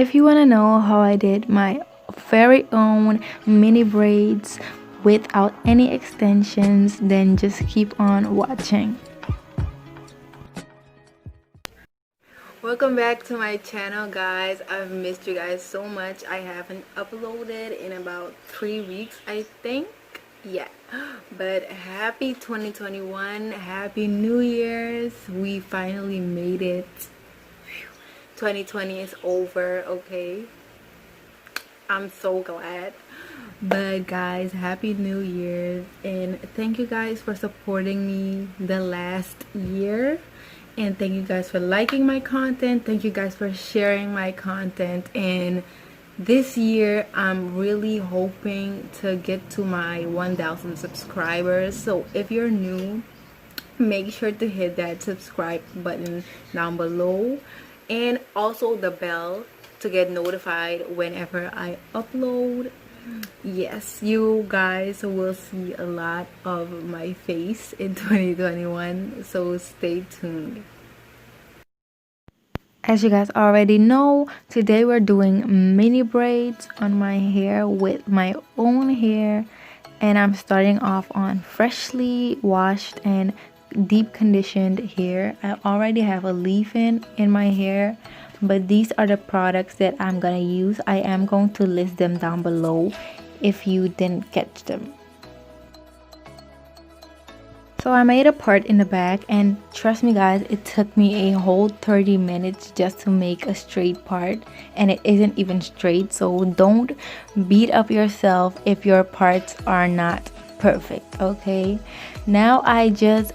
If you want to know how I did my very own mini braids without any extensions, then just keep on watching. Welcome back to my channel, guys. I've missed you guys so much. I haven't uploaded in about 3 weeks, I think. Yeah, but happy 2021, happy New Year's. We finally made it. 2020 is over, okay? I'm so glad. But guys, happy New Year's, and thank you guys for supporting me the last year, and thank you guys for liking my content. Thank you guys for sharing my content. And this year I'm really hoping to get to my 1,000 subscribers. So if you're new, make sure to hit that subscribe button down below, and also the bell to get notified whenever I upload. Yes, you guys will see a lot of my face in 2021, so stay tuned. As you guys already know, today we're doing mini braids on my hair with my own hair, and I'm starting off on freshly washed and deep conditioned hair. I already have a leave-in my hair, but these are the products that I'm gonna use. I am going to list them down below if you didn't catch them. So I made a part in the back, and trust me guys, it took me a whole 30 minutes just to make a straight part, and it isn't even straight. So don't beat up yourself if your parts are not perfect, okay? Now I just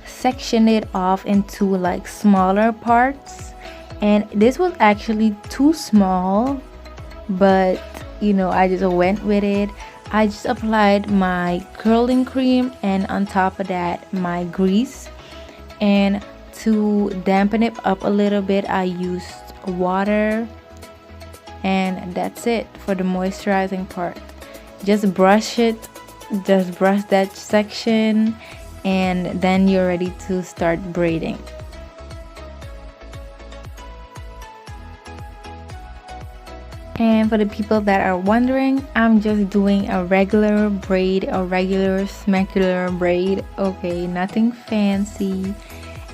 section it off into like smaller parts, and this was actually too small, but you know, I just went with it. I just applied my curling cream, and on top of that my grease, and to dampen it up a little bit I used water, and that's it for the moisturizing part. Just brush it, just brush that section, and then you're ready to start braiding. And for the people that are wondering, I'm just doing a regular braid, a regular smacular braid, okay, nothing fancy.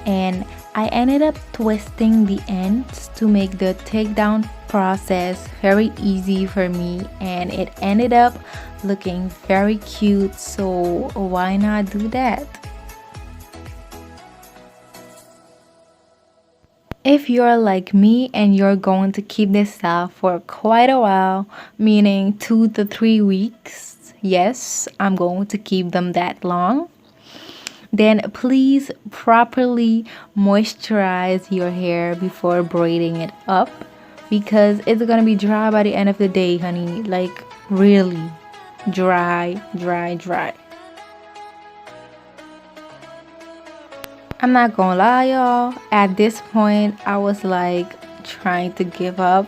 And I ended up twisting the ends to make the takedown process very easy for me, and it ended up looking very cute, so why not do that? If you're like me and you're going to keep this style for quite a while, meaning 2 to 3 weeks, yes, I'm going to keep them that long, then please properly moisturize your hair before braiding it up, because it's gonna be dry by the end of the day, honey. Like really dry. I'm not gonna lie, y'all, at this point I was like trying to give up.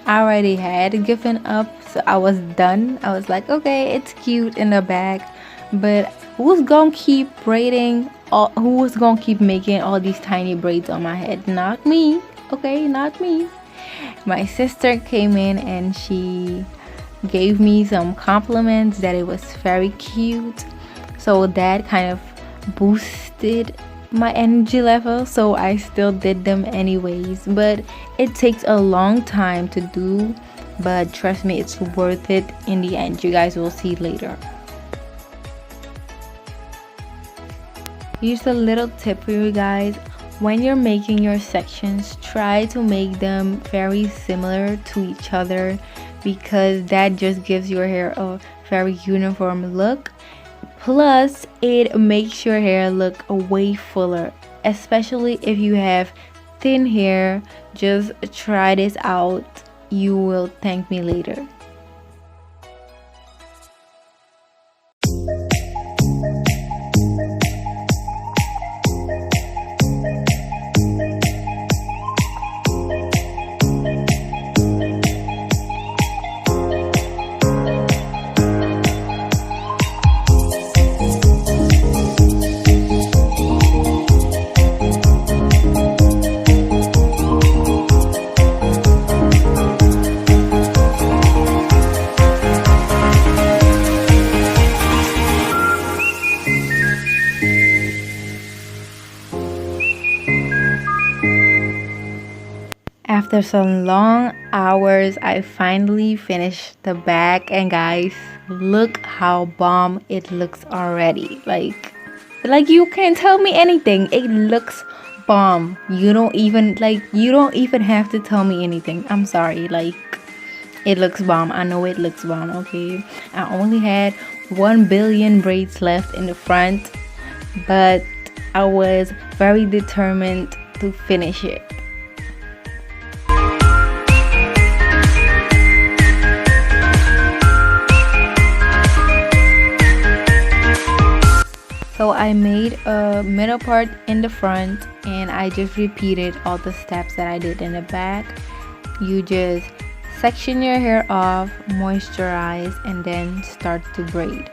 I already had given up, so I was done. I was like, okay, it's cute in the back, but who's gonna keep braiding, who was gonna keep making all these tiny braids on my head? Not me, okay, not me. My sister came in and she gave me some compliments that it was very cute, so that kind of boosted my energy level, so I still did them anyways. But it takes a long time to do, but trust me, it's worth it in the end. You guys will see later. Here's a little tip for you guys. When you're making your sections, try to make them very similar to each other, because that just gives your hair a very uniform look. Plus, it makes your hair look way fuller, especially if you have thin hair. Just try this out. You will thank me later. After some long hours, I finally finished the bag, and guys, look how bomb it looks already. Like you can't tell me anything. It looks bomb. You don't even have to tell me anything. I'm sorry. Like, it looks bomb. I know it looks bomb, okay? I only had 1 billion braids left in the front, but I was very determined to finish it. So I made a middle part in the front, and I just repeated all the steps that I did in the back. You just section your hair off, moisturize, and then start to braid.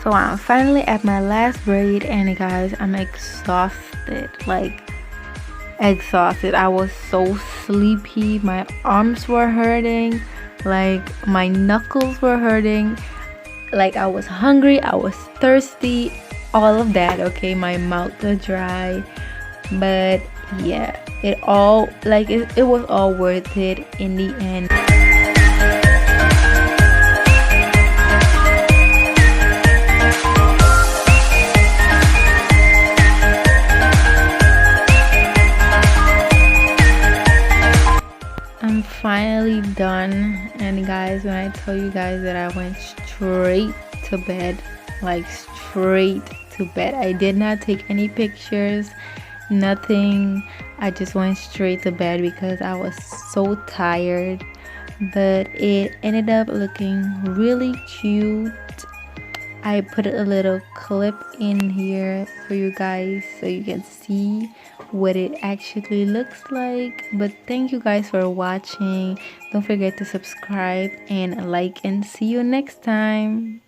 So I'm finally at my last braid, and guys, I'm exhausted, like exhausted. I was so sleepy. My arms were hurting, like my knuckles were hurting, like I was hungry, I was thirsty, all of that, okay? My mouth was dry, but yeah, it was all worth it in the end. I'm finally done, and guys, when I tell you guys that I went straight to bed, like straight to bed, I did not take any pictures, nothing. I just went straight to bed because I was so tired, but it ended up looking really cute. I put a little clip in here for you guys so you can see what it actually looks like. But thank you guys for watching. Don't forget to subscribe and like, and see you next time.